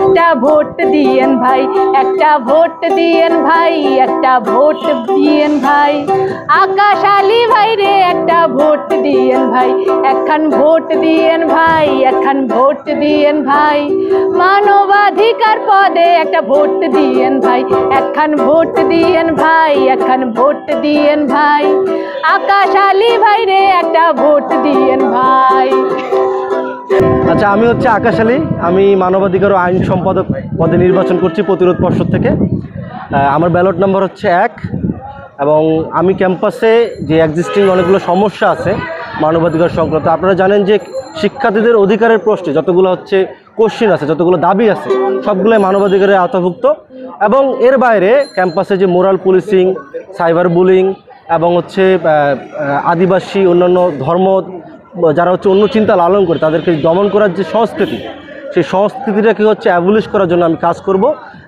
একটা ভোট দিয়েন ভাই, একটা ভোট দিয়েন ভাই, একটা ভোট দিয়েন ভাই। আকাশ আলী ভাই রে একটা ভোট দিয়েন ভাই, একখান ভোট দিয়েন ভাই, একখান ভোট দিয়েন ভাই। মানবাধিকার পদে একটা ভোট দিয়েন ভাই, একখান ভোট দিয়েন ভাই, একখান ভোট দিয়েন ভাই। আকাশ আলী ভাই রে একটা ভোট দিয়েন ভাই। আচ্ছা, আমি হচ্ছে আকাশ আলী, আমি মানবাধিকার ও আইন সম্পাদক পদে নির্বাচন করছি প্রতিরোধ পর্ষদ থেকে। আমার ব্যালট নাম্বার হচ্ছে 1 এবং আমি ক্যাম্পাসে যে এক্সিস্টিং অনেকগুলো সমস্যা আছে মানবাধিকার সংক্রান্ত, আপনারা জানেন যে শিক্ষার্থীদের অধিকারের প্রশ্নে যতগুলো হচ্ছে কোশ্চিন আছে, যতগুলো দাবি আছে, সবগুলোই মানবাধিকারের আওতাভুক্ত। এবং এর বাইরে ক্যাম্পাসে যে মোরাল পুলিশিং, সাইবার বুলিং এবং হচ্ছে আদিবাসী অন্যান্য ধর্ম যারা হচ্ছে অন্য চিন্তা লালন করে তাদেরকে দমন করার যে সংস্কৃতি, সেই সংস্কৃতিটাকে হচ্ছে অ্যাবলিশ করার জন্য আমি কাজ করব।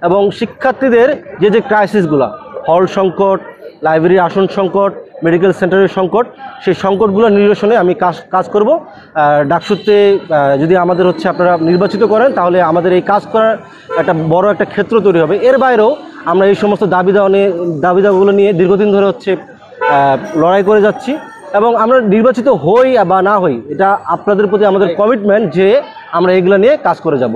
এবং শিক্ষার্থীদের যে ক্রাইসিসগুলো, হল সংকট, লাইব্রেরি আসন সংকট, মেডিকেল সেন্টারের সংকট, সেই সংকটগুলো নিরসনে আমি কাজ করব। ডাকসুতে যদি আমাদের হচ্ছে আপনারা নির্বাচিত করেন তাহলে আমাদের এই কাজ করার একটা বড় একটা ক্ষেত্র তৈরি হবে। এর বাইরেও আমরা এই সমস্ত দাবিদাগুলো নিয়ে দীর্ঘদিন ধরে হচ্ছে লড়াই করে যাচ্ছি এবং আমরা নির্বাচিত হই বা না হই, এটা আপনাদের প্রতি আমাদের কমিটমেন্ট যে আমরা এগুলো নিয়ে কাজ করে যাব।